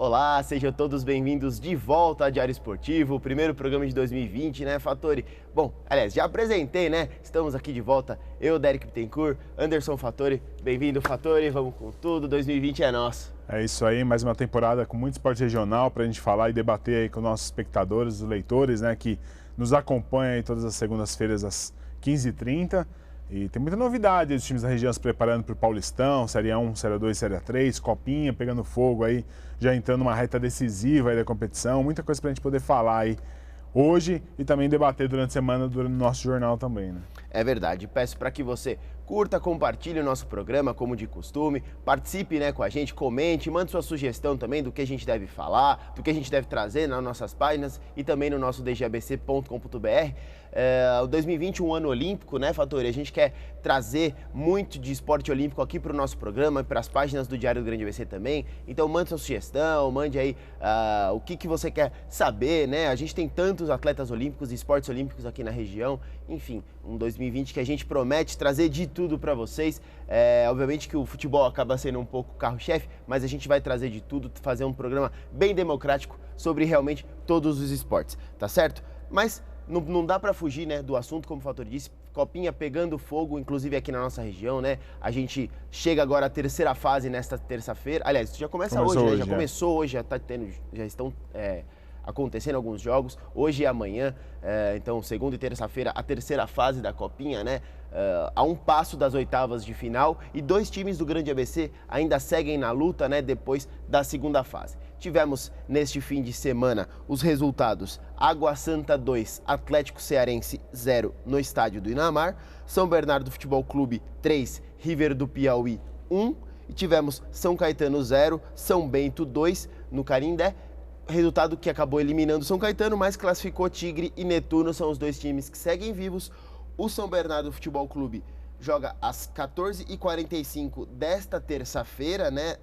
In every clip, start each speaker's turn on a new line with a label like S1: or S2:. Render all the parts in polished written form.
S1: Olá, sejam todos bem-vindos de volta ao Diário Esportivo, o primeiro programa de 2020, né, Fattori? Bom, aliás, já apresentei, né? Estamos aqui de volta, eu, Derek Bittencourt, Anderson Fattori. Bem-vindo, Fattori, vamos com tudo, 2020 é nosso.
S2: É isso aí, mais uma temporada com muito esporte regional para a gente falar e debater aí com nossos espectadores, os leitores, né, que nos acompanham aí todas as segundas-feiras às 15h30. E tem muita novidade, os times da região se preparando para o Paulistão, Série 1, Série 2, Série 3, Copinha pegando fogo aí, já entrando numa reta decisiva aí da competição, muita coisa para a gente poder falar aí hoje e também debater durante a semana, durante o nosso jornal também, né?
S1: É verdade, peço para que você curta, compartilhe o nosso programa, como de costume, participe, né, com a gente, comente, mande sua sugestão também do que a gente deve falar, do que a gente deve trazer nas nossas páginas e também no nosso dgbc.com.br. O 2020 um ano olímpico, né, Fattori? A gente quer trazer muito de esporte olímpico aqui para o nosso programa e para as páginas do Diário do Grande ABC também. Então mande sua sugestão, mande aí o que você quer saber, né? A gente tem tantos atletas olímpicos e esportes olímpicos aqui na região. Enfim, um 2020 que a gente promete trazer de tudo para vocês. Obviamente que o futebol acaba sendo um pouco carro-chefe, mas a gente vai trazer de tudo, fazer um programa bem democrático sobre realmente todos os esportes, tá certo? Mas não dá para fugir, né, do assunto, como o Fattori disse, Copinha pegando fogo, inclusive aqui na nossa região, né? A gente chega agora à terceira fase nesta terça-feira. Aliás, já começa hoje, né? Já começou hoje, já estão acontecendo alguns jogos, hoje e amanhã, então segunda e terça-feira, a terceira fase da Copinha, né? A um passo das oitavas de final e dois times do Grande ABC ainda seguem na luta, né? Depois da segunda fase. Tivemos neste fim de semana os resultados: Água Santa 2, Atlético Cearense 0 no estádio do Inamar, São Bernardo Futebol Clube 3, River do Piauí 1 e tivemos São Caetano 0, São Bento 2 no Canindé. Resultado que acabou eliminando São Caetano, mas classificou Tigre e Netuno, são os dois times que seguem vivos. O São Bernardo Futebol Clube joga às 14h45 desta terça-feira, né?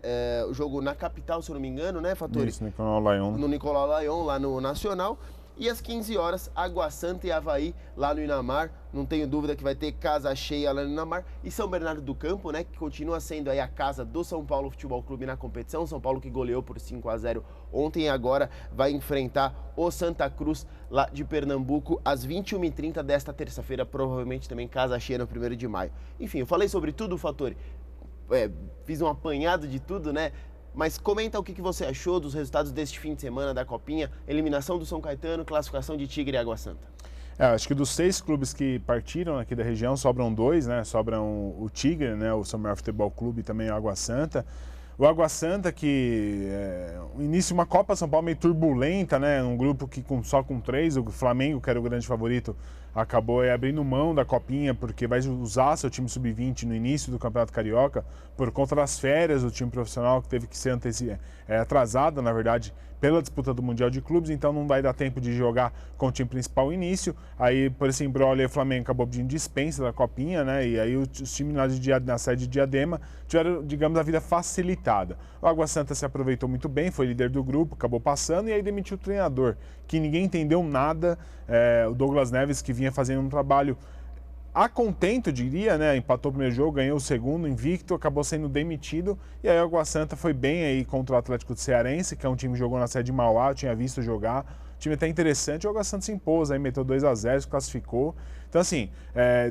S1: O jogo na capital, se eu não me engano, né, Fattori?
S2: Isso, Nicolau Lyon.
S1: No Nicolau Lyon, lá no Nacional. E às 15 horas, Água Santa e Avaí, lá no Inamar. Não tenho dúvida que vai ter casa cheia lá no Inamar. E São Bernardo do Campo, né, que continua sendo aí a casa do São Paulo Futebol Clube na competição. São Paulo que goleou por 5-0 ontem e agora vai enfrentar o Santa Cruz, lá de Pernambuco, às 21h30 desta terça-feira. Provavelmente também casa cheia no 1º de maio. Enfim, eu falei sobre tudo, Fattori. Fiz um apanhado de tudo, né? Mas comenta o que você achou dos resultados deste fim de semana da Copinha, eliminação do São Caetano, classificação de Tigre e Água Santa.
S2: Acho que dos 6 clubes que partiram aqui da região, sobram 2, né? Sobram o Tigre, né? O São Bernardo Futebol Clube e também o Água Santa. O Água Santa, que o início de uma Copa São Paulo meio turbulenta, né? Um grupo que só com 3, o Flamengo, que era o grande favorito, acabou abrindo mão da Copinha, porque vai usar seu time sub-20 no início do Campeonato Carioca, por conta das férias do time profissional, que teve que ser atrasado, na verdade, pela disputa do Mundial de Clubes, então não vai dar tempo de jogar com o time principal no início. Aí, por esse imbróglio, o Flamengo acabou pedindo dispensa da Copinha, né? E aí os times na sede de Diadema tiveram, digamos, a vida facilitada. O Água Santa se aproveitou muito bem, foi líder do grupo, acabou passando e aí demitiu o treinador, que ninguém entendeu nada. O Douglas Neves, que vinha fazendo um trabalho a contento, diria, né? Empatou o primeiro jogo, ganhou o segundo, invicto, acabou sendo demitido. E aí o Água Santa foi bem aí contra o Atlético Cearense, que é um time que jogou na sede de Mauá, eu tinha visto jogar. O time até interessante, o Água Santa se impôs, aí meteu 2-0, se classificou. Então, assim,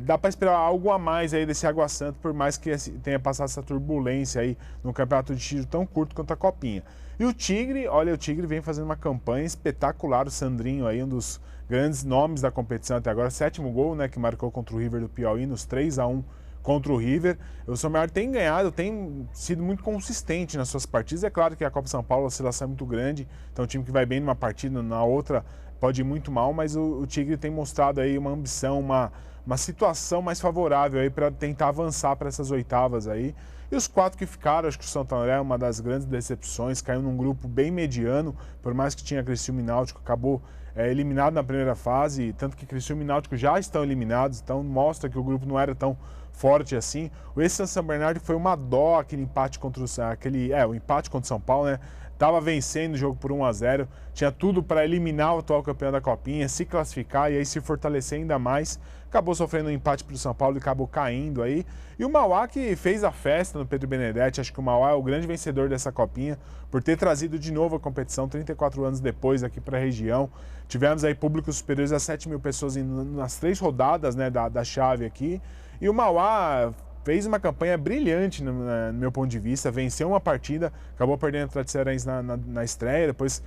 S2: dá para esperar algo a mais aí desse Água Santa, por mais que tenha passado essa turbulência aí no campeonato de tiro tão curto quanto a Copinha. E o Tigre, olha, o Tigre vem fazendo uma campanha espetacular, o Sandrinho aí, um dos grandes nomes da competição até agora, 7º gol, né, que marcou contra o River do Piauí, nos 3-1 contra o River. O São Bernardo tem ganhado, tem sido muito consistente nas suas partidas. É claro que a Copa São Paulo, a oscilação é muito grande, então um time que vai bem numa partida, na outra pode ir muito mal, mas o Tigre tem mostrado aí uma ambição, uma situação mais favorável aí para tentar avançar para essas oitavas aí. E os 4 que ficaram, acho que o Santo André é uma das grandes decepções, caiu num grupo bem mediano, por mais que tinha Criciúma e Náutico, acabou eliminado na primeira fase, tanto que Criciúma e Náutico já estão eliminados, então mostra que o grupo não era tão forte assim. Esse São Bernardo foi uma dó aquele empate contra o empate contra o São Paulo, né? Tava vencendo o jogo por 1-0, tinha tudo para eliminar o atual campeão da Copinha, se classificar e aí se fortalecer ainda mais. Acabou sofrendo um empate para o São Paulo e acabou caindo aí. E o Mauá que fez a festa no Pedro Benedetti, acho que o Mauá é o grande vencedor dessa Copinha, por ter trazido de novo a competição 34 anos depois aqui para a região. Tivemos aí públicos superiores a 7 mil pessoas nas 3 rodadas, né, da chave aqui. E o Mauá fez uma campanha brilhante no meu ponto de vista, venceu uma partida, acabou perdendo o Atlético Cearense na estreia, depois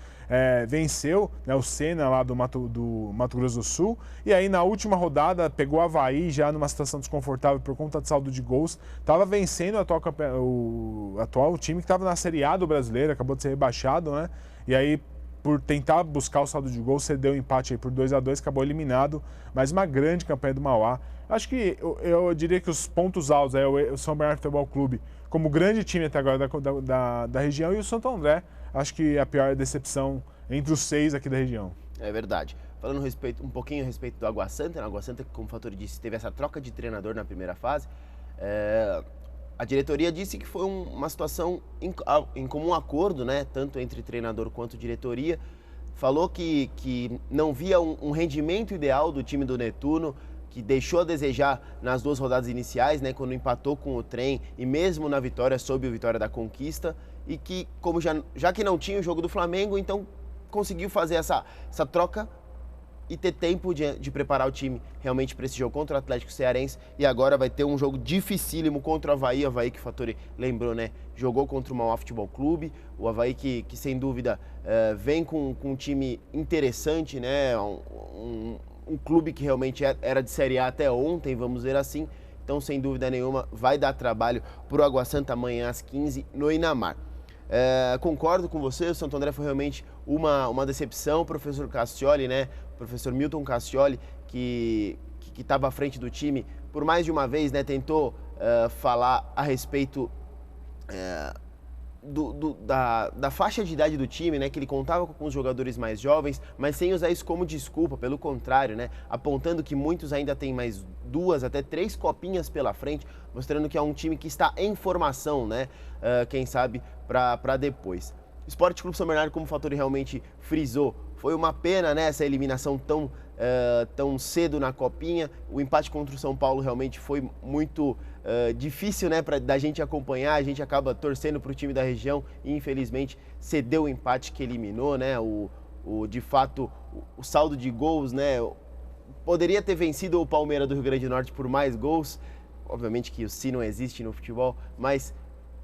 S2: venceu, né, o Sena lá do Mato Grosso do Sul, e aí na última rodada pegou o Avaí já numa situação desconfortável por conta de saldo de gols, estava vencendo o atual time que estava na Série A do Brasileiro, acabou de ser rebaixado, né, e aí por tentar buscar o saldo de gol, cedeu o empate aí por 2-2, acabou eliminado, mas uma grande campanha do Mauá. Acho que eu diria que os pontos altos é o São Bernardo Futebol Clube, como grande time até agora da região, e o Santo André, acho que é a pior decepção entre os 6 aqui da região.
S1: É verdade. Falando um pouquinho a respeito do Água Santa, né? Água Santa, como o Fattori disse, teve essa troca de treinador na primeira fase. A diretoria disse que foi uma situação em comum acordo, né? Tanto entre treinador quanto diretoria. Falou que não via um rendimento ideal do time do Netuno, que deixou a desejar nas 2 rodadas iniciais, né, quando empatou com o Trem e mesmo na vitória, sob a vitória da Conquista, e que, como já que não tinha o jogo do Flamengo, então conseguiu fazer essa troca e ter tempo de preparar o time realmente para esse jogo contra o Atlético Cearense, e agora vai ter um jogo dificílimo contra o Avaí que o Fattori lembrou, né, jogou contra o Mauá Futebol Clube, o Avaí que sem dúvida vem com um time interessante, né, um clube que realmente era de Série A até ontem, vamos ver assim. Então, sem dúvida nenhuma, vai dar trabalho para o Água Santa amanhã às 15 no Inamar. Concordo com você, o Santo André foi realmente uma decepção. O professor Cassioli, né, o professor Milton Cassioli, que estava à frente do time, por mais de uma vez, né, tentou falar a respeito da faixa de idade do time, né, que ele contava com os jogadores mais jovens, mas sem usar isso como desculpa, pelo contrário, né, apontando que muitos ainda têm mais 2 até 3 copinhas pela frente, mostrando que é um time que está em formação, né, quem sabe para depois. Esporte Clube São Bernardo, como o Fattori realmente frisou, foi uma pena, né, essa eliminação tão cedo na Copinha. O empate contra o São Paulo realmente foi muito difícil, né, da gente acompanhar. A gente acaba torcendo para o time da região e infelizmente cedeu o empate que eliminou, né, de fato o saldo de gols, né, poderia ter vencido o Palmeiras do Rio Grande do Norte por mais gols. Obviamente que o si não existe no futebol, mas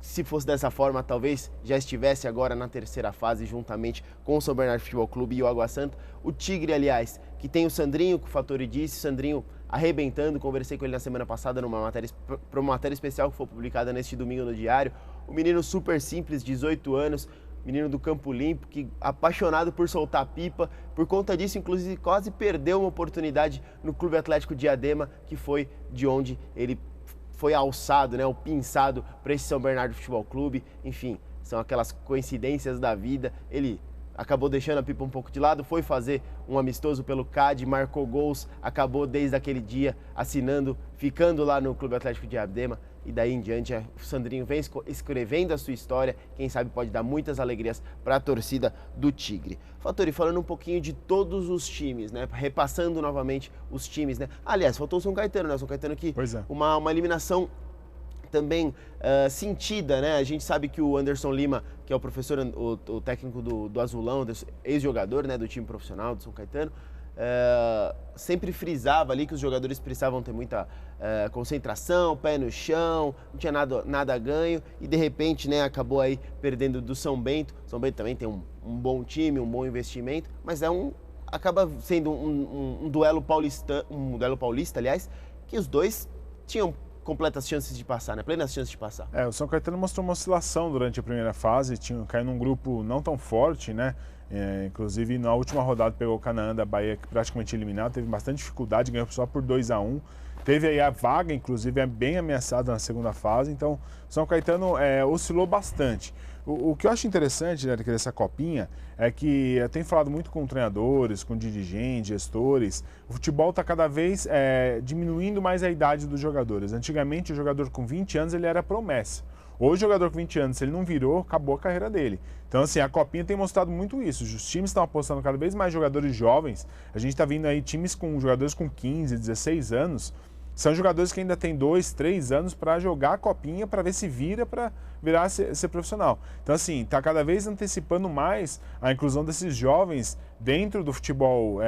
S1: se fosse dessa forma, talvez já estivesse agora na terceira fase, juntamente com o São Bernardo Futebol Clube e o Água Santa. O Tigre, aliás, que tem o Sandrinho, que o Fattori disse, o Sandrinho arrebentando, conversei com ele na semana passada para uma matéria especial que foi publicada neste domingo no Diário. O menino super simples, 18 anos, menino do Campo Limpo, que apaixonado por soltar pipa. Por conta disso, inclusive, quase perdeu uma oportunidade no Clube Atlético Diadema, que foi de onde ele foi alçado, né, o pinçado para esse São Bernardo Futebol Clube. Enfim, são aquelas coincidências da vida. Ele acabou deixando a pipa um pouco de lado, foi fazer um amistoso pelo CAD, marcou gols, acabou desde aquele dia assinando, ficando lá no Clube Atlético Diadema, e daí em diante o Sandrinho vem escrevendo a sua história, quem sabe pode dar muitas alegrias para a torcida do Tigre. Fattori, falando um pouquinho de todos os times, né, repassando novamente os times, né, aliás, faltou o São Caetano, né, o São Caetano que uma eliminação também sentida, né? A gente sabe que o Anderson Lima, que é o professor, o técnico do Azulão, ex-jogador, né, do time profissional do São Caetano, sempre frisava ali que os jogadores precisavam ter muita concentração, pé no chão, não tinha nada a ganho, e de repente, né, acabou aí perdendo do São Bento. São Bento também tem um bom time, um bom investimento, mas acaba sendo um duelo paulista, aliás, que os dois tinham completas chances de passar, né? Plenas chances de passar.
S2: O São Caetano mostrou uma oscilação durante a primeira fase, caiu num grupo não tão forte, né? Inclusive na última rodada pegou o Canaã da Bahia, que praticamente eliminado, teve bastante dificuldade, ganhou só por 2-1. Teve aí a vaga, inclusive, bem ameaçada na segunda fase, então o São Caetano oscilou bastante. O que eu acho interessante, né, dessa copinha é que eu tenho falado muito com treinadores, com dirigentes, gestores. O futebol está cada vez diminuindo mais a idade dos jogadores. Antigamente, o jogador com 20 anos ele era promessa. Hoje, o jogador com 20 anos, se ele não virou, acabou a carreira dele. Então, assim, a copinha tem mostrado muito isso. Os times estão apostando cada vez mais jogadores jovens. A gente está vindo aí times com jogadores com 15, 16 anos. São jogadores que ainda têm 2, 3 anos para jogar a copinha, para ver se vira para virar ser profissional. Então, assim, está cada vez antecipando mais a inclusão desses jovens dentro do futebol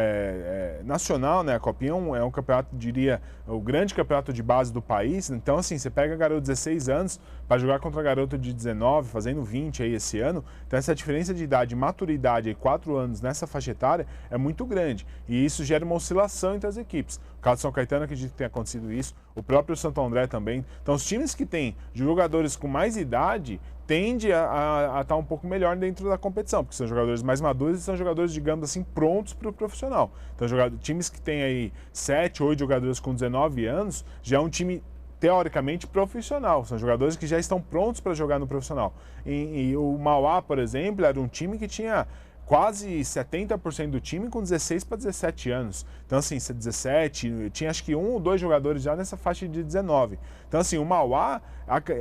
S2: nacional, né? A copinha é um campeonato, diria, o grande campeonato de base do país. Então, assim, você pega garoto de 16 anos para jogar contra garoto de 19, fazendo 20 aí esse ano. Então, essa diferença de idade, maturidade, aí 4 anos nessa faixa etária é muito grande. E isso gera uma oscilação entre as equipes. O caso de São Caetano, acredito que tenha acontecido isso. O próprio Santo André também. Então, os times que têm jogadores com mais idade tende a estar um pouco melhor dentro da competição, porque são jogadores mais maduros e são jogadores, digamos assim, prontos para o profissional. Então, times que têm aí 7, 8 jogadores com 19 anos, já é um time teoricamente profissional. São jogadores que já estão prontos para jogar no profissional. E o Mauá, por exemplo, era um time que tinha quase 70% do time com 16 para 17 anos. Então, assim, 17, tinha acho que 1 ou 2 jogadores já nessa faixa de 19. Então, assim, o Mauá,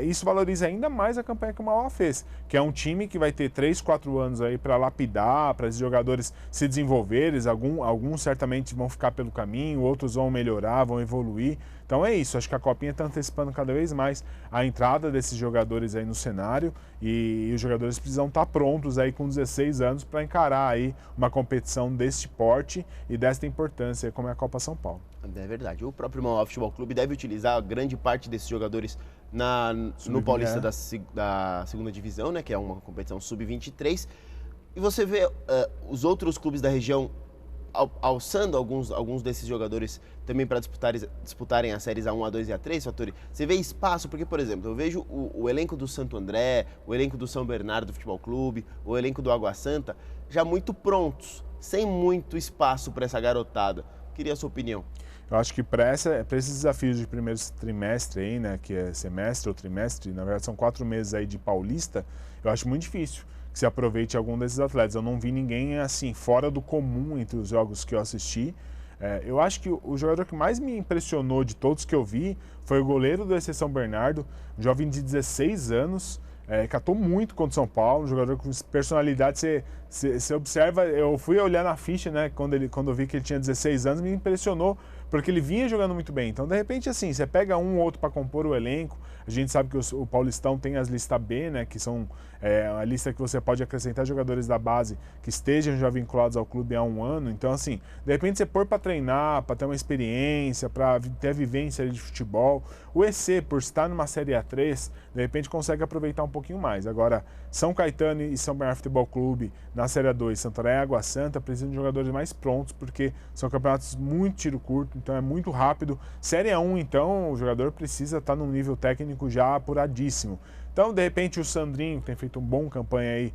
S2: isso valoriza ainda mais a campanha que o Mauá fez, que é um time que vai ter 3, 4 anos aí para lapidar, para esses jogadores se desenvolverem, alguns certamente vão ficar pelo caminho, outros vão melhorar, vão evoluir. Então é isso, acho que a Copinha está antecipando cada vez mais a entrada desses jogadores aí no cenário e os jogadores precisam estar prontos aí com 16 anos para encarar aí uma competição deste porte e desta importância como é a Copa São Paulo.
S1: É verdade, o próprio Mauá Futebol Clube deve utilizar grande parte desses jogadores no Paulista da segunda divisão, né, que é uma competição sub-23, e você vê os outros clubes da região alçando alguns desses jogadores também para disputarem as séries A1, A2 e A3, Fattori? Você vê espaço? Porque, por exemplo, eu vejo o elenco do Santo André, o elenco do São Bernardo Futebol Clube, o elenco do Água Santa, já muito prontos, sem muito espaço para essa garotada. Queria a sua opinião.
S2: Eu acho que para esses desafios de primeiro trimestre aí, né, que é semestre ou trimestre, na verdade são 4 meses aí de Paulista, eu acho muito difícil que se aproveite algum desses atletas. Eu não vi ninguém assim fora do comum entre os jogos que eu assisti. Eu acho que o jogador que mais me impressionou de todos que eu vi foi o goleiro do SC São Bernardo, um jovem de 16 anos, catou muito contra o São Paulo, um jogador com personalidade. Você observa, eu fui olhar na ficha, né, quando eu vi que ele tinha 16 anos, me impressionou porque ele vinha jogando muito bem. Então, de repente, assim, você pega um ou outro para compor o elenco. A gente sabe que o Paulistão tem as listas B, né, que são a lista que você pode acrescentar jogadores da base que estejam já vinculados ao clube há um ano. Então, assim, de repente você pôr para treinar, para ter uma experiência, para ter a vivência de futebol. O EC, por estar numa Série A3, de repente consegue aproveitar um pouquinho mais. Agora, São Caetano e São Bernardo Futebol Clube, na Série A2, Santo André e Água Santa, precisam de jogadores mais prontos, porque são campeonatos muito tiro curto, então é muito rápido. Série A1, então, o jogador precisa estar num nível técnico já apuradíssimo. Então, de repente, o Sandrinho, que tem feito uma boa campanha aí,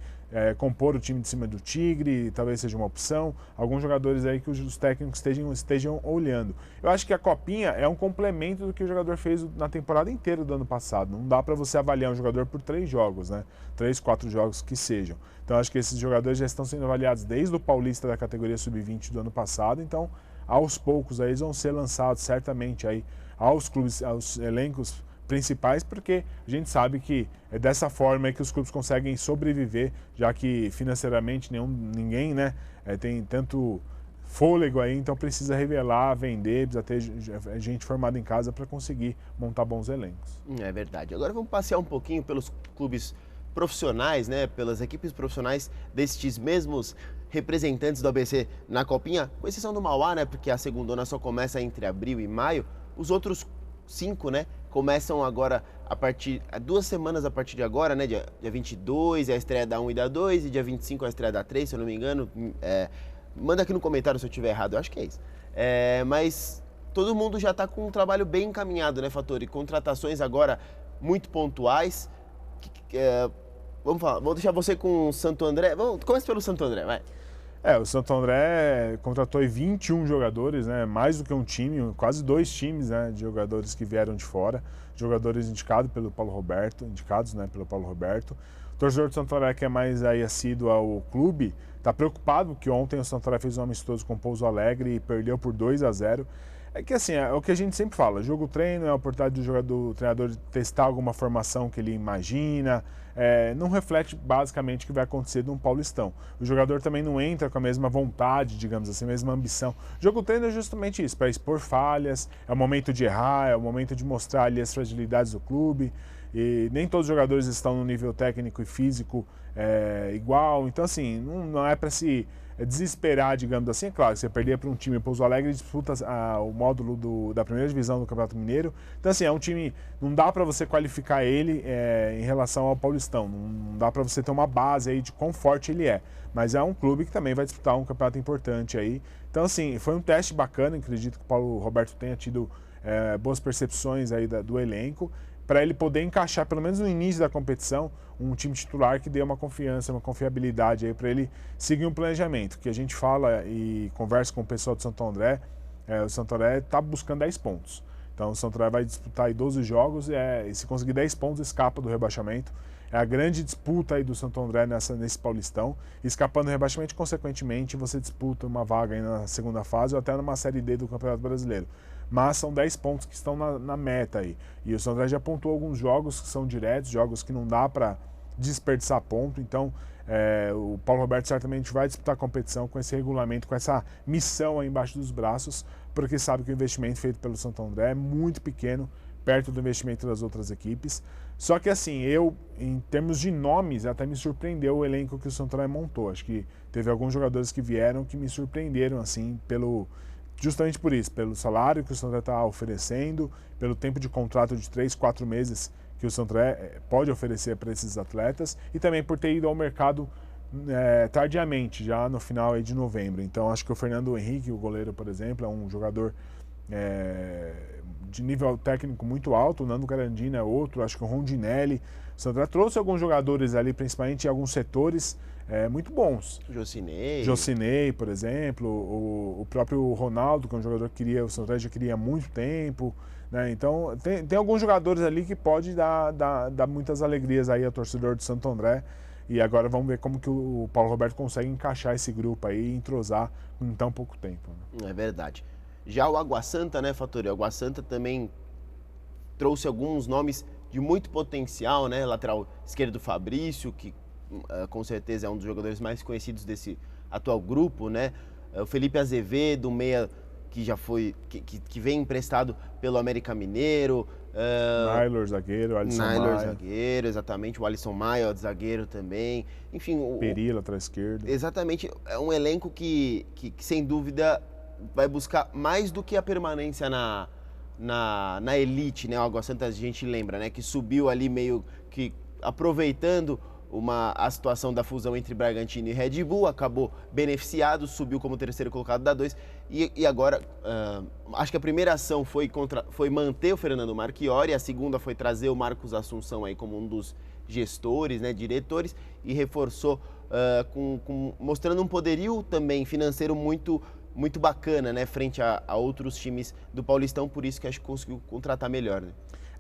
S2: compor o time de cima do Tigre, talvez seja uma opção. Alguns jogadores aí que os técnicos estejam olhando. Eu acho que a Copinha é um complemento do que o jogador fez na temporada inteira do ano passado. Não dá para você avaliar um jogador por 3 jogos, né? 3, 4 jogos que sejam. Então, acho que esses jogadores já estão sendo avaliados desde o Paulista da categoria Sub-20 do ano passado. Então, aos poucos aí eles vão ser lançados certamente aí aos clubes, aos elencos principais, porque a gente sabe que é dessa forma que os clubes conseguem sobreviver, já que financeiramente ninguém, né, tem tanto fôlego aí, então precisa revelar, vender, precisa ter gente formada em casa para conseguir montar bons elencos.
S1: É verdade. Agora vamos passear um pouquinho pelos clubes profissionais, né, pelas equipes profissionais destes mesmos representantes do ABC na Copinha, com exceção do Mauá, né, porque a segundona só começa entre abril e maio. Os outros 5, né, começam agora 2 semanas a partir de agora, né, dia 22 é a estreia da 1 e da 2 e dia 25 é a estreia da 3, se eu não me engano. Manda aqui no comentário se eu estiver errado, eu acho que é isso. Mas todo mundo já está com um trabalho bem encaminhado, né, Fattori? Contratações agora muito pontuais. Vamos deixar você com o Santo André. Começa pelo Santo André, vai.
S2: O Santo André contratou aí 21 jogadores, né, mais do que um time, quase 2 times, né, de jogadores que vieram de fora, jogadores indicados pelo Paulo Roberto, O torcedor do Santo André, que é mais aí assíduo ao clube, está preocupado porque ontem o Santo André fez um amistoso com o Pouso Alegre e perdeu por 2-0. É que assim, é o que a gente sempre fala, jogo-treino é a oportunidade do treinador de testar alguma formação que ele imagina, não reflete basicamente o que vai acontecer num Paulistão. O jogador também não entra com a mesma vontade, digamos assim, a mesma ambição. Jogo-treino é justamente isso, para expor falhas, é o momento de errar, é o momento de mostrar ali as fragilidades do clube, e nem todos os jogadores estão no nível técnico e físico igual, então assim, não é para se desesperar, digamos assim. É claro, você perder para um time, Pouso Alegre disputa o módulo da primeira divisão do Campeonato Mineiro, então assim, é um time, não dá para você qualificar ele em relação ao Paulistão, não dá para você ter uma base aí de quão forte ele é, mas é um clube que também vai disputar um campeonato importante aí, então assim, foi um teste bacana, acredito que o Paulo Roberto tenha tido boas percepções aí do elenco, para ele poder encaixar, pelo menos no início da competição, um time titular que dê uma confiança, uma confiabilidade aí para ele seguir um planejamento. Que a gente fala e conversa com o pessoal do Santo André, o Santo André está buscando 10 pontos. Então o Santo André vai disputar aí 12 jogos e se conseguir 10 pontos escapa do rebaixamento. É a grande disputa aí do Santo André nesse Paulistão. Escapando do rebaixamento, consequentemente, você disputa uma vaga aí na segunda fase ou até numa Série D do Campeonato Brasileiro. Mas são 10 pontos que estão na meta aí. E o Santo André já pontuou alguns jogos que são diretos, jogos que não dá para desperdiçar ponto. Então, o Paulo Roberto certamente vai disputar a competição com esse regulamento, com essa missão aí embaixo dos braços, porque sabe que o investimento feito pelo Santo André é muito pequeno, perto do investimento das outras equipes. Só que assim, em termos de nomes, até me surpreendeu o elenco que o Santo André montou. Acho que teve alguns jogadores que vieram que me surpreenderam, assim, justamente por isso, pelo salário que o Santo André está oferecendo, pelo tempo de contrato de 3, 4 meses que o Santo André pode oferecer para esses atletas, e também por ter ido ao mercado tardiamente, já no final aí de novembro. Então acho que o Fernando Henrique, o goleiro, por exemplo, é um jogador de nível técnico muito alto. O Nando Carandini é outro, acho que o Rondinelli. O Santo André trouxe alguns jogadores ali, principalmente em alguns setores muito bons. Jocinei, por exemplo, o próprio Ronaldo, que é um jogador que o Santo André já queria há muito tempo, né? Então tem alguns jogadores ali que pode dar muitas alegrias aí ao torcedor do Santo André. E agora vamos ver como que o Paulo Roberto consegue encaixar esse grupo aí e entrosar em tão pouco tempo, né?
S1: É verdade. Já o Água Santa, né, Fattori? O Água Santa também trouxe alguns nomes de muito potencial, né? Lateral esquerdo Fabrício, que com certeza é um dos jogadores mais conhecidos desse atual grupo, né? O Felipe Azevedo, meia que já foi, que vem emprestado pelo América Mineiro.
S2: Naylor, zagueiro, Alisson Maia.
S1: Zagueiro, exatamente. O Alisson Maia, zagueiro também. Enfim,
S2: Peri, lateral esquerdo.
S1: Exatamente. É um elenco que sem dúvida vai buscar mais do que a permanência na elite, né? O Água Santa, a gente lembra, né? Que subiu ali meio que aproveitando a situação da fusão entre Bragantino e Red Bull, acabou beneficiado, subiu como terceiro colocado da 2, e agora acho que a primeira ação foi manter o Fernando Marchiori, a segunda foi trazer o Marcos Assunção aí como um dos gestores, né, diretores, e reforçou mostrando um poderio também financeiro muito bacana, né, frente a outros times do Paulistão, por isso que acho que conseguiu contratar melhor, né?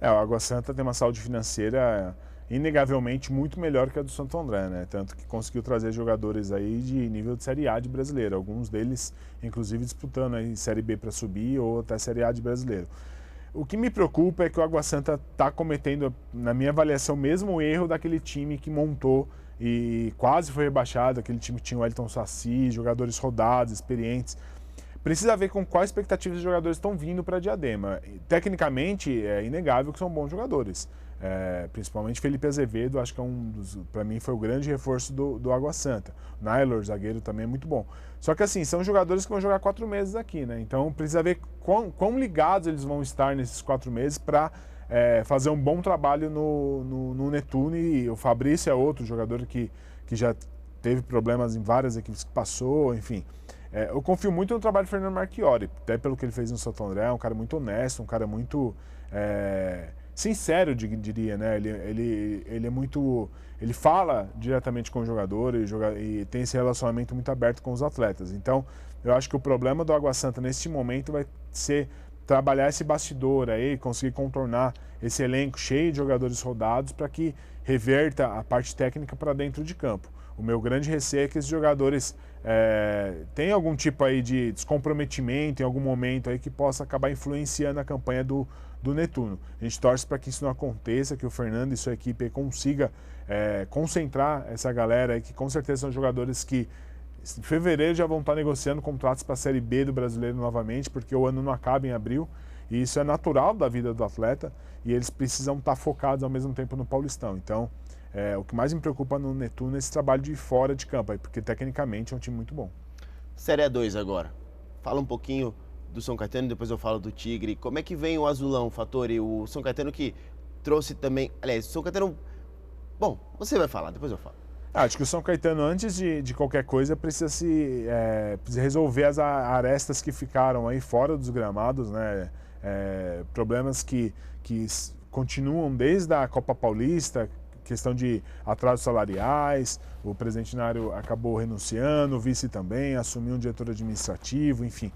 S2: O Água Santa tem uma saúde financeira inegavelmente muito melhor que a do Santo André, né? Tanto que conseguiu trazer jogadores aí de nível de Série A de brasileiro, alguns deles inclusive disputando aí Série B para subir ou até Série A de brasileiro. O que me preocupa é que o Água Santa está cometendo, na minha avaliação, o mesmo erro daquele time que montou e quase foi rebaixado, aquele time que tinha o Elton Saci, jogadores rodados, experientes. Precisa ver com quais expectativas os jogadores estão vindo para Diadema. Tecnicamente, é inegável que são bons jogadores. Principalmente Felipe Azevedo, acho que para mim foi o grande reforço do Água Santa. O Naylor, zagueiro, também é muito bom. Só que assim, são jogadores que vão jogar 4 meses aqui, né? Então precisa ver quão ligados eles vão estar nesses 4 meses para fazer um bom trabalho no Netune. O Fabrício é outro jogador que já teve problemas em várias equipes que passou, enfim. Eu confio muito no trabalho do Fernando Marchiori, até pelo que ele fez no Santo André, um cara muito honesto, um cara muito sincero, diria, né? Ele é muito... Ele fala diretamente com o jogador e tem esse relacionamento muito aberto com os atletas. Então, eu acho que o problema do Água Santa neste momento vai ser trabalhar esse bastidor aí, conseguir contornar esse elenco cheio de jogadores rodados para que reverta a parte técnica para dentro de campo. O meu grande receio é que esses jogadores tenham algum tipo aí de descomprometimento em algum momento aí que possa acabar influenciando a campanha do Netuno. A gente torce para que isso não aconteça, que o Fernando e sua equipe consiga concentrar essa galera aí, que com certeza são jogadores que em fevereiro já vão estar negociando contratos para a Série B do Brasileiro novamente, porque o ano não acaba em abril, e isso é natural da vida do atleta, e eles precisam estar focados ao mesmo tempo no Paulistão. Então, o que mais me preocupa no Netuno é esse trabalho de fora de campo, porque tecnicamente é um time muito bom.
S1: Série A2 agora. Fala um pouquinho do São Caetano, depois eu falo do Tigre. Como é que vem o Azulão, Fattori? O São Caetano que trouxe também... Aliás, o São Caetano... Bom, você vai falar, depois eu falo.
S2: Acho que o São Caetano, antes de qualquer coisa, precisa resolver as arestas que ficaram aí fora dos gramados, né? Problemas que continuam desde a Copa Paulista, questão de atrasos salariais, o presidente Nário acabou renunciando, o vice também, assumiu um diretor administrativo, enfim.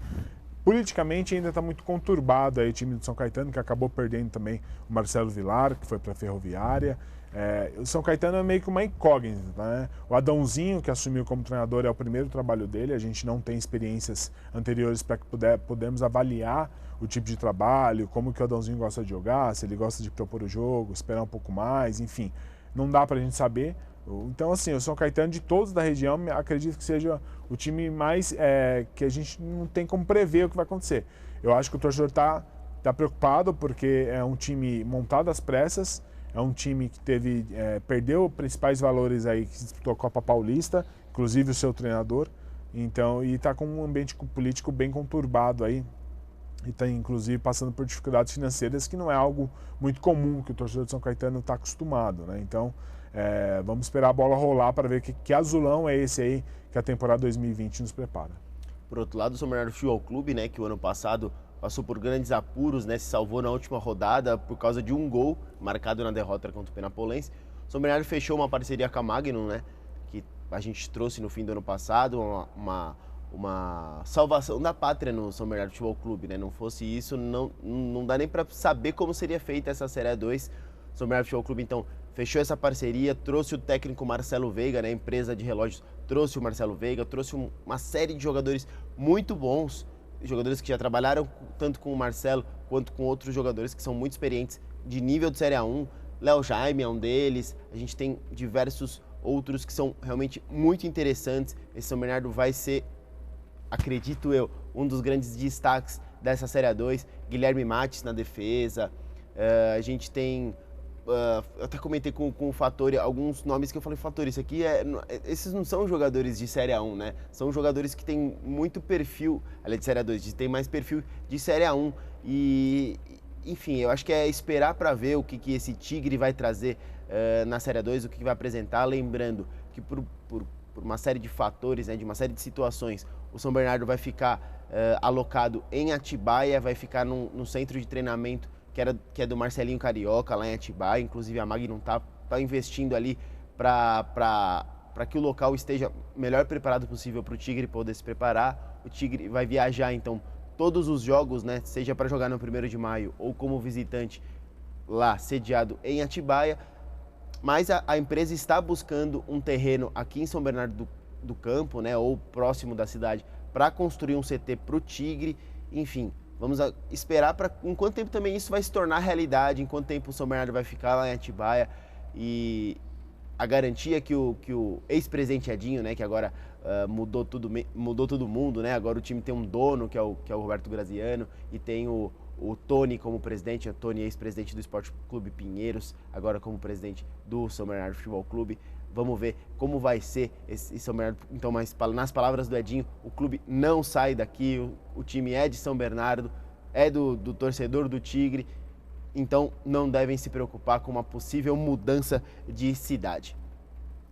S2: Politicamente ainda está muito conturbado aí o time do São Caetano, que acabou perdendo também o Marcelo Vilar, que foi para a Ferroviária. O São Caetano é meio que uma incógnita, né? O Adãozinho, que assumiu como treinador, é o primeiro trabalho dele. A gente não tem experiências anteriores para que podemos avaliar o tipo de trabalho, como que o Adãozinho gosta de jogar, se ele gosta de propor o jogo, esperar um pouco mais, enfim. Não dá para a gente saber. Então, assim, o São Caetano, de todos da região, acredito que seja o time mais que a gente não tem como prever o que vai acontecer. Eu acho que o torcedor está preocupado, porque é um time montado às pressas, é um time que perdeu principais valores aí, que disputou a Copa Paulista, inclusive o seu treinador, então, e está com um ambiente político bem conturbado aí, e está inclusive passando por dificuldades financeiras, que não é algo muito comum que o torcedor de São Caetano está acostumado, né? Então, vamos esperar a bola rolar para ver que azulão é esse aí que a temporada 2020 nos prepara.
S1: Por outro lado, o São Bernardo Futebol Clube, né, que o ano passado passou por grandes apuros, né, se salvou na última rodada por causa de um gol marcado na derrota contra o Penapolense. O São Bernardo fechou uma parceria com a Magnum, né, que a gente trouxe no fim do ano passado, uma salvação da pátria no São Bernardo Futebol Clube, né? Não fosse isso, não dá nem para saber como seria feita essa Série A2. O São Bernardo Futebol Clube, então, fechou essa parceria, trouxe o técnico Marcelo Veiga, né, empresa de relógios, trouxe o Marcelo Veiga, trouxe uma série de jogadores muito bons, jogadores que já trabalharam tanto com o Marcelo quanto com outros jogadores que são muito experientes de nível de Série A1. Léo Jaime é um deles, a gente tem diversos outros que são realmente muito interessantes. Esse São Bernardo vai ser, acredito eu, um dos grandes destaques dessa Série A2. Guilherme Mates na defesa, a gente tem... eu até comentei com o Fattori alguns nomes que eu falei, Fattori, esses não são jogadores de Série A1, né? São jogadores que têm muito perfil, além de Série A2, tem mais perfil de Série A1. E, enfim, eu acho que é esperar para ver o que esse Tigre vai trazer na Série A2, o que vai apresentar. Lembrando que por uma série de fatores, né, de uma série de situações, o São Bernardo vai ficar alocado em Atibaia, vai ficar no centro de treinamento que é do Marcelinho Carioca, lá em Atibaia. Inclusive a Magnum tá investindo ali para que o local esteja melhor preparado possível para o Tigre poder se preparar. O Tigre vai viajar, então, todos os jogos, né, seja para jogar no 1º de maio ou como visitante lá, sediado em Atibaia. Mas a empresa está buscando um terreno aqui em São Bernardo do Campo, né, ou próximo da cidade, para construir um CT para o Tigre. Enfim, vamos esperar para em quanto tempo também isso vai se tornar realidade, em quanto tempo o São Bernardo vai ficar lá em Atibaia. E a garantia que o ex-presidente Edinho, né, que agora mudou todo mundo, né? Agora o time tem um dono, que é o Roberto Graziano, e tem o Tony como presidente, o Tony, ex-presidente do Esporte Clube Pinheiros, agora como presidente do São Bernardo Futebol Clube. Vamos ver como vai ser esse São Bernardo. Então, mas nas palavras do Edinho, o clube não sai daqui, o time é de São Bernardo, é do torcedor do Tigre, então não devem se preocupar com uma possível mudança de cidade.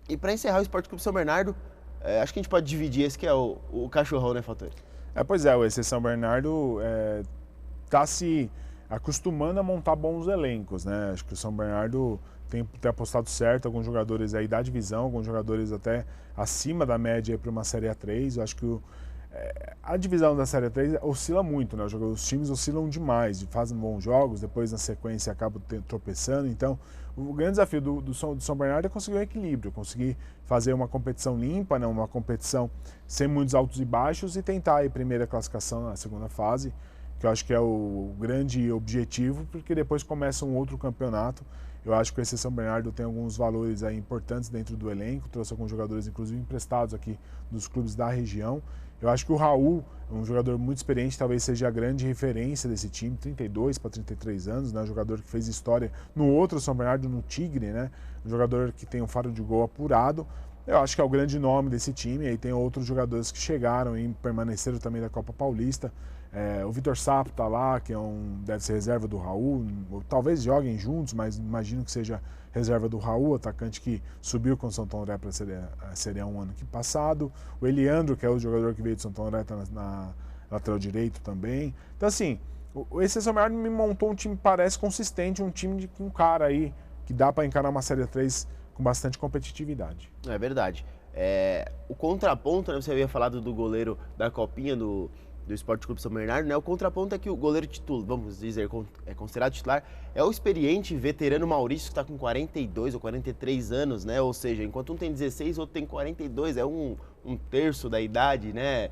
S1: E para encerrar o Esporte Clube São Bernardo, acho que a gente pode dividir esse que é o cachorrão, né, Fattori?
S2: Pois é, esse São Bernardo está se acostumando a montar bons elencos, né? Acho que o São Bernardo tem apostado certo, alguns jogadores aí da divisão, alguns jogadores até acima da média para uma Série A3. Eu acho que a divisão da Série A3 oscila muito, né? Os times oscilam demais, fazem bons jogos, depois na sequência acabam tropeçando. Então, o grande desafio do São Bernardo é conseguir um equilíbrio, conseguir fazer uma competição limpa, né? Uma competição sem muitos altos e baixos e tentar a primeira classificação na segunda fase, que eu acho que é o grande objetivo, porque depois começa um outro campeonato. Eu acho que esse São Bernardo tem alguns valores aí importantes dentro do elenco, trouxe alguns jogadores, inclusive emprestados aqui dos clubes da região. Eu acho que o Raul é um jogador muito experiente, talvez seja a grande referência desse time, 32 para 33 anos, né? Um jogador que fez história no outro São Bernardo, no Tigre, né? Um jogador que tem um faro de gol apurado. Eu acho que é o grande nome desse time. Aí tem outros jogadores que chegaram e permaneceram também da Copa Paulista. O Vitor Sapo está lá, que deve ser reserva do Raul. Talvez joguem juntos, mas imagino que seja reserva do Raul, atacante que subiu com o Santo André para a Série A um ano passado. O Eliandro, que é o jogador que veio de Santo André, está na lateral direito também. Então, assim, esse São Bernardo me montou um time que parece consistente, um time com um cara aí que dá para encarar uma Série 3 com bastante competitividade.
S1: É verdade. O contraponto, né, você havia falado do goleiro da Copinha do Esporte Clube São Bernardo, né? O contraponto é que o goleiro titular, vamos dizer, é considerado titular, é o experiente veterano Maurício, que está com 42 ou 43 anos, né? Ou seja, enquanto um tem 16, o outro tem 42, é um terço da idade, né?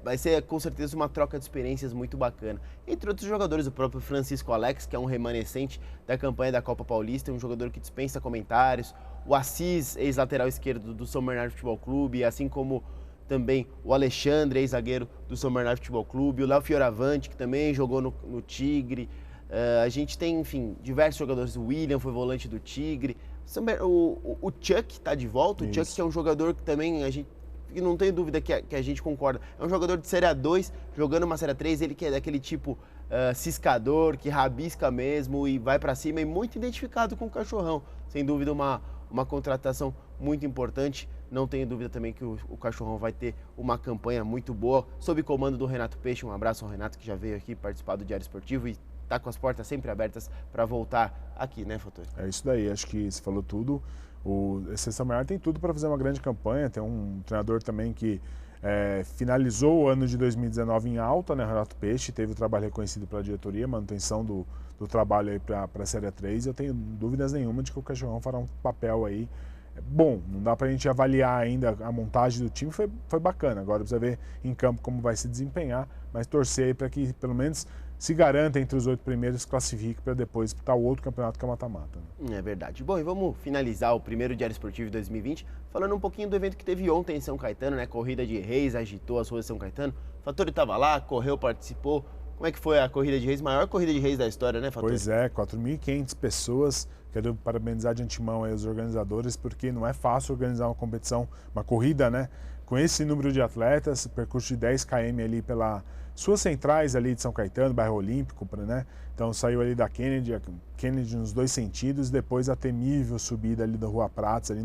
S1: Vai ser com certeza uma troca de experiências muito bacana. Entre outros jogadores, o próprio Francisco Alex, que é um remanescente da campanha da Copa Paulista, um jogador que dispensa comentários. O Assis, ex-lateral esquerdo do São Bernardo Futebol Clube, assim como também o Alexandre, ex-zagueiro do São Bernardo Futebol Clube, o Léo Fioravante, que também jogou no Tigre. A gente tem, enfim, diversos jogadores. O William foi volante do Tigre. O Chuck está de volta.
S2: Isso.
S1: O Chuck, que é um jogador que também a gente, e não tenho dúvida que a gente concorda, é um jogador de Série A2, jogando uma Série A3, ele que é daquele tipo ciscador, que rabisca mesmo e vai para cima, e muito identificado com o Cachorrão. Sem dúvida uma contratação muito importante. Não tenho dúvida também que o Cachorrão vai ter uma campanha muito boa, sob comando do Renato Peixe. Um abraço ao Renato, que já veio aqui participar do Diário Esportivo e está com as portas sempre abertas para voltar aqui, né, Fatori?
S2: É isso daí, acho que você falou tudo. Esse São Bernardo tem tudo para fazer uma grande campanha. Tem um treinador também que finalizou o ano de 2019 em alta, né, Renato Peixe, teve o trabalho reconhecido pela diretoria, manutenção do trabalho aí para a Série A3. Eu tenho dúvidas nenhuma de que o Cachorrão fará um papel aí bom. Não dá para a gente avaliar ainda a montagem do time, foi bacana. Agora precisa ver em campo como vai se desempenhar, mas torcer aí para que pelo menos se garanta entre os 8 primeiros, se classifique para depois disputar o outro campeonato que é mata-mata. Né?
S1: É verdade. Bom, e vamos finalizar o primeiro Diário Esportivo de 2020 falando um pouquinho do evento que teve ontem em São Caetano, né? Corrida de Reis, agitou as ruas de São Caetano. O Fatori estava lá, correu, participou. Como é que foi a Corrida de Reis? Maior Corrida de Reis da história, né, Fatori?
S2: Pois é, 4.500 pessoas. Quero parabenizar de antemão aí os organizadores, porque não é fácil organizar uma competição, uma corrida, né? Com esse número de atletas, percurso de 10 km ali pelas suas centrais ali de São Caetano, bairro Olímpico, né? Então saiu ali da Kennedy nos dois sentidos, depois a temível subida ali da Rua Prates, ali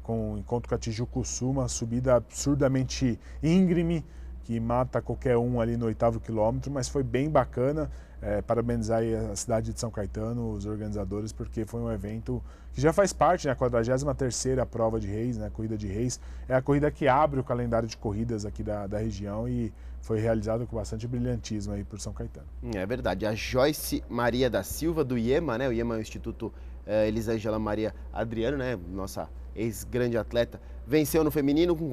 S2: com o encontro com a Tijucuçu, uma subida absurdamente íngreme, que mata qualquer um ali no 8º quilômetro, mas foi bem bacana. Parabenizar aí a cidade de São Caetano, os organizadores, porque foi um evento que já faz parte, né, a 43ª prova de Reis, né, a Corrida de Reis. É a corrida que abre o calendário de corridas aqui da região e foi realizado com bastante brilhantismo aí por São Caetano.
S1: É verdade. A Joyce Maria da Silva, do IEMA, né, o IEMA é o Instituto Elisângela Maria Adriano, né, nossa ex-grande atleta, venceu no feminino com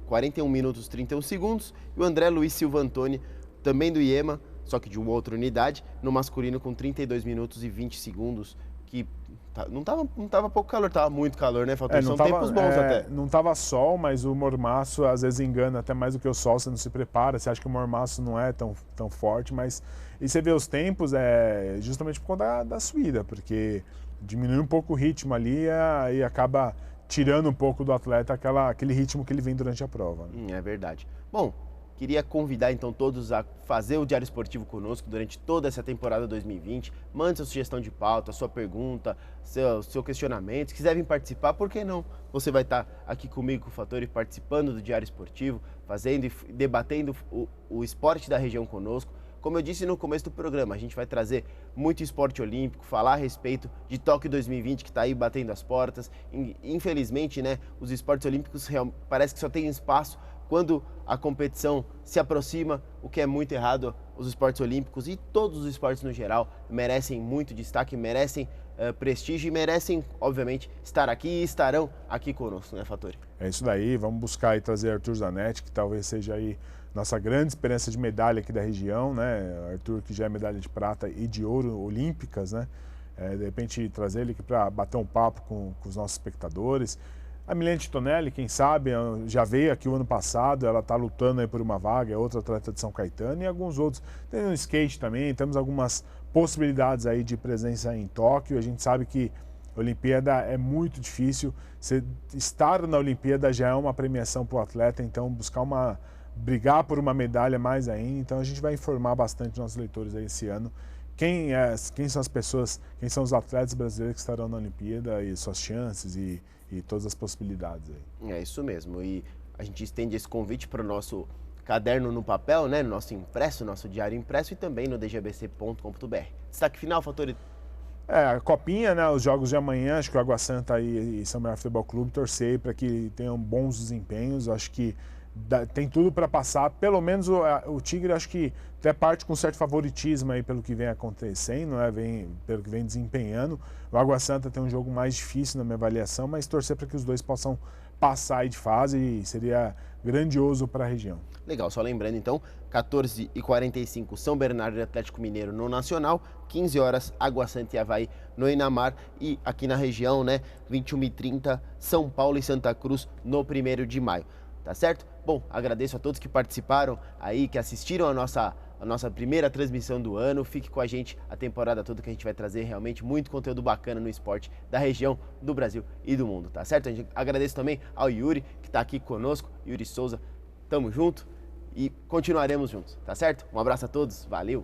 S1: 41 minutos e 31 segundos, e o André Luiz Silva Antoni, também do IEMA, só que de uma outra unidade, no masculino com 32 minutos e 20 segundos, que não tava pouco calor, tava muito calor, né, Fator? São tempos bons até.
S2: Não tava sol, mas o mormaço às vezes engana até mais do que o sol, você não se prepara, você acha que o mormaço não é tão forte, mas... E você vê os tempos, justamente por conta da subida, porque diminui um pouco o ritmo ali e acaba tirando um pouco do atleta aquele ritmo que ele vem durante a prova. Né?
S1: É verdade. Bom, queria convidar então todos a fazer o Diário Esportivo conosco durante toda essa temporada 2020. Mande sua sugestão de pauta, sua pergunta, seu questionamento. Se quiserem participar, por que não? Você vai estar aqui comigo, com o Fatori, participando do Diário Esportivo, fazendo e debatendo o esporte da região conosco. como eu disse no começo do programa, a gente vai trazer muito esporte olímpico, falar a respeito de Tóquio 2020, que está aí batendo as portas. Infelizmente, né, os esportes olímpicos parece que só tem espaço quando a competição se aproxima, o que é muito errado. Os esportes olímpicos e todos os esportes no geral merecem muito destaque, merecem prestígio e merecem, obviamente, estar aqui e estarão aqui conosco, né, Fattori?
S2: É isso daí, vamos buscar aí trazer Arthur Zanetti, que talvez seja aí nossa grande esperança de medalha aqui da região, né? Arthur, que já é medalha de prata e de ouro olímpicas, né? De repente trazer ele aqui para bater um papo com os nossos espectadores. A Milene Titonelli, quem sabe, já veio aqui o ano passado, ela está lutando aí por uma vaga, é outra atleta de São Caetano, e alguns outros. Tem no skate também, temos algumas possibilidades aí de presença em Tóquio. A gente sabe que a Olimpíada é muito difícil, estar na Olimpíada já é uma premiação para o atleta, então brigar por uma medalha mais ainda. Então a gente vai informar bastante nossos leitores aí esse ano quem são as pessoas, quem são os atletas brasileiros que estarão na Olimpíada e suas chances e todas as possibilidades aí.
S1: É isso mesmo, e a gente estende esse convite para o nosso caderno no papel, né, nosso impresso, nosso diário impresso, e também no dgbc.com.br. Destaque final, Fattori?
S2: A Copinha, né, os jogos de amanhã, acho que o Água Santa e São Bernardo Futebol Clube, torcer para que tenham bons desempenhos. Acho que tem tudo para passar, pelo menos o Tigre acho que até parte com certo favoritismo aí pelo que vem acontecendo, né? Pelo que vem desempenhando. O Água Santa tem um jogo mais difícil na minha avaliação, mas torcer para que os dois possam passar aí de fase e seria grandioso para a região.
S1: Legal, só lembrando então, 14h45 São Bernardo e Atlético Mineiro no Nacional, 15 horas Água Santa e Avaí no Inamar, e aqui na região, né, 21h30 São Paulo e Santa Cruz no 1º de maio. Tá certo? Bom, agradeço a todos que participaram aí, que assistiram a nossa primeira transmissão do ano. Fique com a gente a temporada toda, que a gente vai trazer realmente muito conteúdo bacana no esporte da região, do Brasil e do mundo, tá certo? A gente agradeço também ao Yuri, que tá aqui conosco, Yuri Souza. Tamo junto e continuaremos juntos, tá certo? Um abraço a todos, valeu!